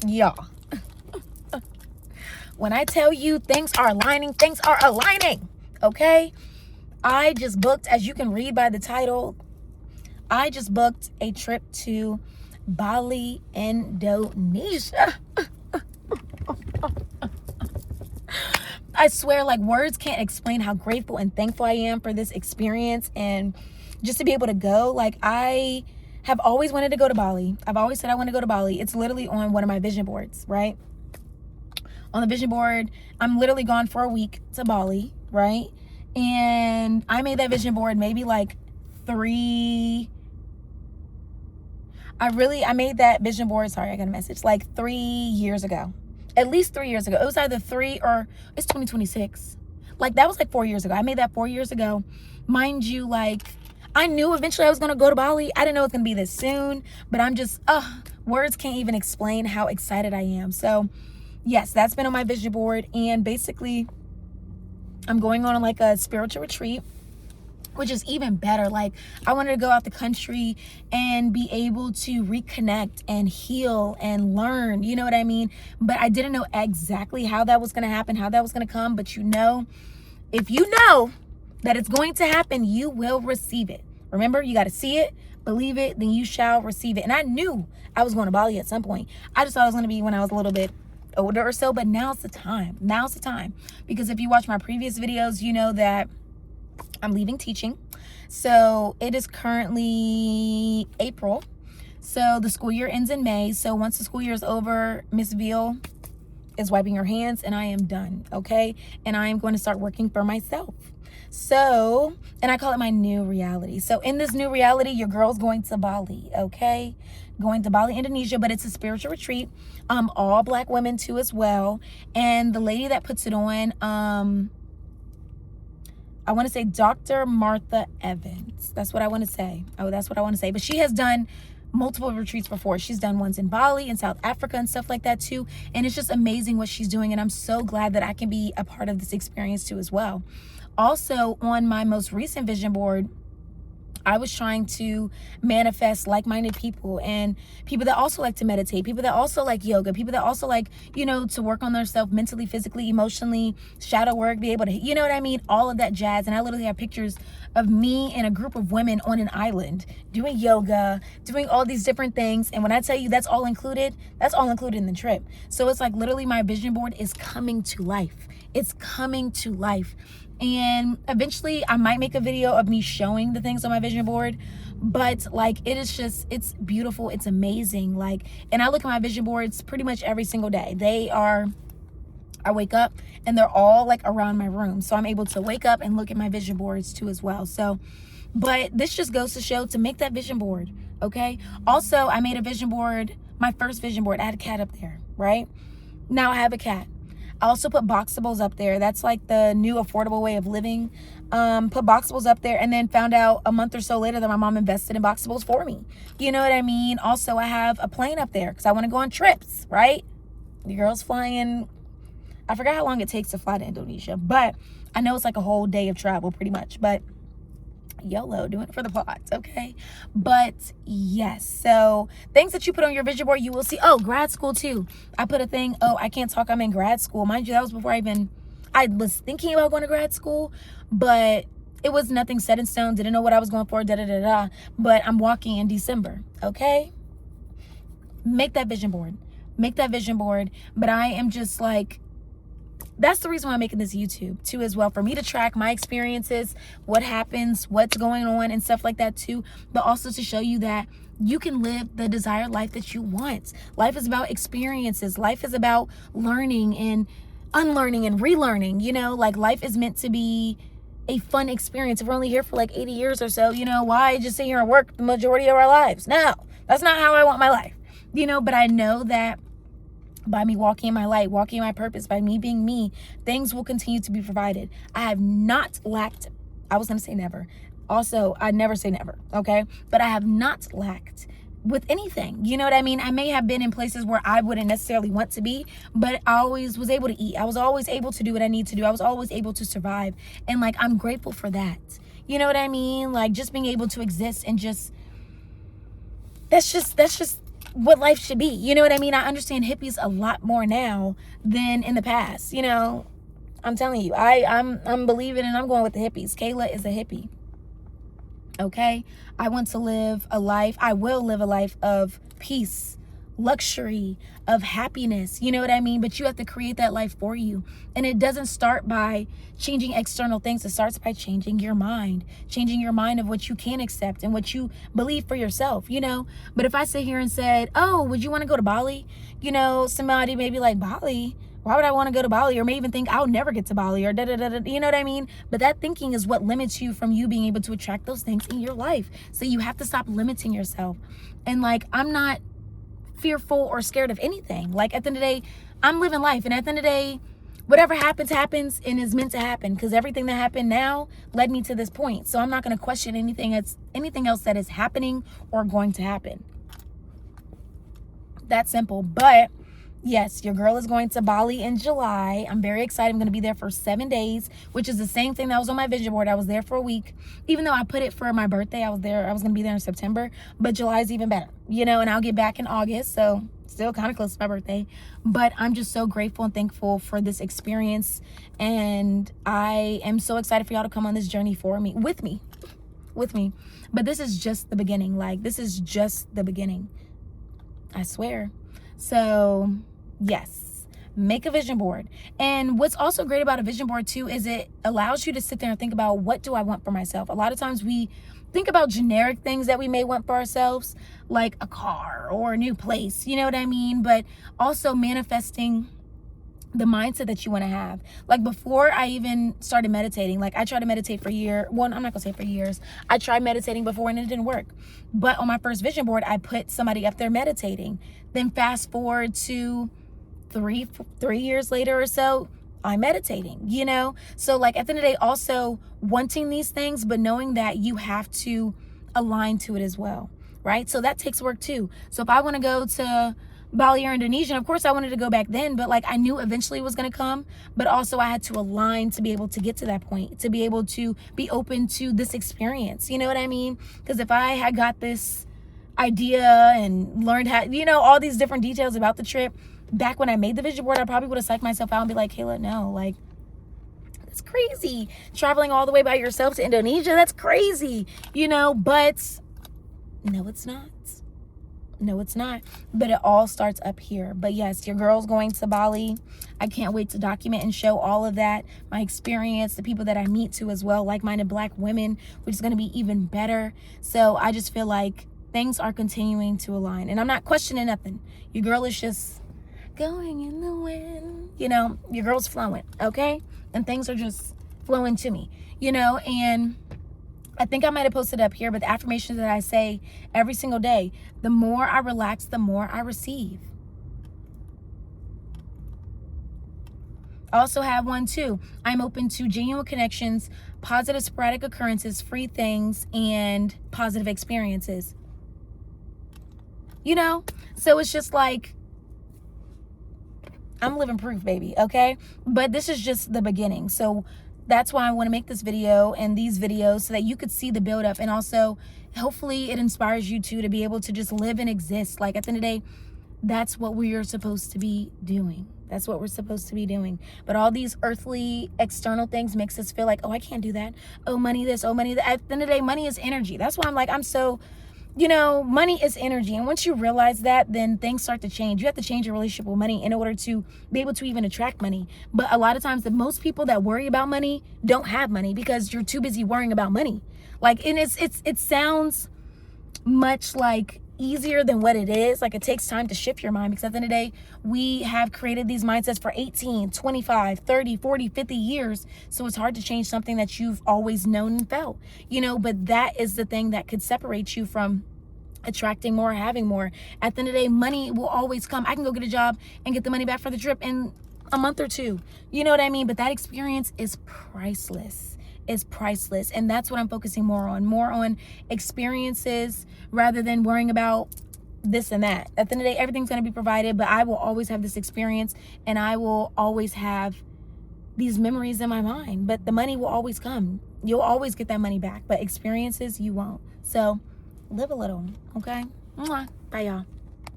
Y'all, when I tell you things are aligning, things are aligning. Okay? I just booked, as you can read by the title, I just booked a trip to Bali, Indonesia. I swear, like, words can't explain how grateful and thankful I am for this experience and just to be able to go. Like, I have always wanted to go to Bali. I've always said I want to go to Bali. It's literally on one of my vision boards, right? On the vision board, I'm literally gone for a week to Bali, right? And I made that vision board maybe like I made that vision board, sorry, I got a message, like 3 years ago. At least 3 years ago. It was either 3 or it's 2026. Like, that was like 4 years ago. I made that 4 years ago. Mind you, like, I knew eventually I was going to go to Bali. I didn't know it's going to be this soon, but I'm just, words can't even explain how excited I am. So, yes, that's been on my vision board. And basically, I'm going on like a spiritual retreat, which is even better. Like, I wanted to go out the country and be able to reconnect and heal and learn, you know what I mean? But I didn't know exactly how that was going to happen, how that was going to come. But if you know that it's going to happen, you will receive it. Remember, you got to see it, believe it, then you shall receive it. And I knew I was going to Bali at some point. I just thought it was going to be when I was a little bit older or so, but now's the time. Now's the time. Because if you watch my previous videos, you know that I'm leaving teaching. So it is currently April. So the school year ends in May. So once the school year is over, Miss Veal is wiping her hands and I am done. Okay. And I am going to start working for myself. So, and I call it my new reality. So in this new reality, your girl's going to Bali. Okay. Going to Bali, Indonesia, but it's a spiritual retreat. All Black women too as well. And the lady that puts it on, I want to say Dr. Martha Evans. That's what I want to say. Oh, that's what I want to say. But she has done multiple retreats before. She's done ones in Bali and South Africa and stuff like that too. And it's just amazing what she's doing. And I'm so glad that I can be a part of this experience too as well. Also, on my most recent vision board, I was trying to manifest like-minded people and people that also like to meditate, people that also like yoga, people that also like, to work on themselves mentally, physically, emotionally, shadow work, be able to, you know what I mean? All of that jazz. And I literally have pictures of me and a group of women on an island doing yoga, doing all these different things. And when I tell you that's all included in the trip. So it's like literally my vision board is coming to life. It's coming to life. And eventually I might make a video of me showing the things on my vision board, but like, it's beautiful. It's amazing. Like, and I look at my vision boards pretty much every single day. I wake up and they're all like around my room. So I'm able to wake up and look at my vision boards too as well. So, but this just goes to show to make that vision board. Okay. Also, I made a vision board, my first vision board. I had a cat up there, right? Now I have a cat. I also put Boxables up there. That's like the new affordable way of living. Put Boxables up there and then found out a month or so later that my mom invested in Boxables for me. You know what I mean? Also, I have a plane up there because I want to go on trips, right? The girl's flying. I forgot how long it takes to fly to Indonesia, but I know it's like a whole day of travel pretty much. But YOLO, doing it for the pods, okay? But yes, so things that you put on your vision board, you will see. Oh, grad school too. I put a thing, I can't talk, I'm in grad school. Mind you, that was before I was thinking about going to grad school, but it was nothing set in stone. Didn't know what I was going for, but I'm walking in December, okay? Make that vision board. But I am just like, that's the reason why I'm making this YouTube too as well, for me to track my experiences, what happens, what's going on and stuff like that too, but also to show you that you can live the desired life that you want. Life is about experiences. Life is about learning and unlearning and relearning, like life is meant to be a fun experience. If we're only here for like 80 years or so, why just sit here and work the majority of our lives? No, that's not how I want my life, but I know that by me walking in my light, walking in my purpose, by me being me, things will continue to be provided. I have not lacked. I was going to say never. Also, I never say never, okay? But I have not lacked with anything. You know what I mean? I may have been in places where I wouldn't necessarily want to be, but I always was able to eat. I was always able to do what I need to do. I was always able to survive. And like, I'm grateful for that. You know what I mean? Like just being able to exist and just, that's just what life should be. You know what I mean? I understand hippies a lot more now than in the past. You know, I'm telling you, I'm believing and I'm going with the hippies. Kayla is a hippie. Okay? I want to live a life. I will live a life of peace, luxury, of happiness. You know what I mean? But you have to create that life for you. And it doesn't start by changing external things. It starts by changing your mind of what you can accept and what you believe for yourself, you know? But if I sit here and said, oh, would you want to go to Bali? You know, somebody may be like, Bali? Why would I want to go to Bali? Or may even think I'll never get to Bali or da-da-da-da. You know what I mean? But that thinking is what limits you from you being able to attract those things in your life. So you have to stop limiting yourself. And like, I'm not fearful or scared of anything. Like, at the end of the day, I'm living life. And at the end of the day, whatever happens, happens and is meant to happen. Because everything that happened now led me to this point. So I'm not going to question anything else that is happening or going to happen. That's simple. But yes, your girl is going to Bali in July. I'm very excited. I'm going to be there for 7 days, which is the same thing that was on my vision board. I was there for a week. Even though I put it for my birthday, I was going to be there in September, but July is even better, you know, and I'll get back in August. So still kind of close to my birthday, but I'm just so grateful and thankful for this experience. And I am so excited for y'all to come on this journey with me. But this is just the beginning. Like, this is just the beginning. I swear. So yes, make a vision board. And what's also great about a vision board too is it allows you to sit there and think about, what do I want for myself? A lot of times we think about generic things that we may want for ourselves, like a car or a new place, you know what I mean? But also manifesting the mindset that you want to have. Like, before I even started meditating, like, I tried to meditate for years. Well, I'm not gonna say for years. I tried meditating before and it didn't work. But on my first vision board, I put somebody up there meditating. Then fast forward to three years later or so, I'm meditating, you know? So like, at the end of the day, also wanting these things, but knowing that you have to align to it as well, right? So that takes work too. So if I want to go to Bali or Indonesia, of course I wanted to go back then, but like, I knew eventually it was going to come, but also I had to align to be able to get to that point, to be able to be open to this experience. You know what I mean? Because if I had got this idea and learned how, you know, all these different details about the trip back when I made the vision board, I probably would have psyched myself out and be like, Kayla, no, like, it's crazy. Traveling all the way by yourself to Indonesia, that's crazy, you know? But no, it's not. No, it's not. But it all starts up here. But yes, your girl's going to Bali. I can't wait to document and show all of that, my experience, the people that I meet too as well, like-minded Black women, which is going to be even better. So I just feel like things are continuing to align. And I'm not questioning nothing. Your girl is just going in the wind. You know, your girl's flowing, okay? And things are just flowing to me, you know? And I think I might have posted up here, but the affirmations that I say every single day, the more I relax, the more I receive. I also have one too. I'm open to genuine connections, positive sporadic occurrences, free things, and positive experiences. You know? So it's just like, I'm living proof, baby, okay? But this is just the beginning. So that's why I want to make this video and these videos so that you could see the build up, and also hopefully it inspires you to be able to just live and exist. Like, at the end of the day, that's what we are supposed to be doing. That's what we're supposed to be doing. But all these earthly external things makes us feel like, oh, I can't do that. Oh, money this, oh, money that. At the end of the day, money is energy. That's why I'm like, I'm so, you know, money is energy. And once you realize that, then things start to change. You have to change your relationship with money in order to be able to even attract money. But a lot of times, the most people that worry about money don't have money because you're too busy worrying about money. Like, and it sounds much like easier than what it is. Like, it takes time to shift your mind, because at the end of the day, we have created these mindsets for 18, 25, 30, 40, 50 years. So it's hard to change something that you've always known and felt, you know, but that is the thing that could separate you from attracting more, having more. At the end of the day, money will always come. I can go get a job and get the money back for the trip in a month or two. You know what I mean? But that experience is priceless. Is priceless. And that's what I'm focusing more on experiences rather than worrying about this and that. At the end of the day, everything's going to be provided, but I will always have this experience, and I will always have these memories in my mind. But the money will always come. You'll always get that money back, but experiences you won't. So live a little, okay? Mwah. Bye, y'all.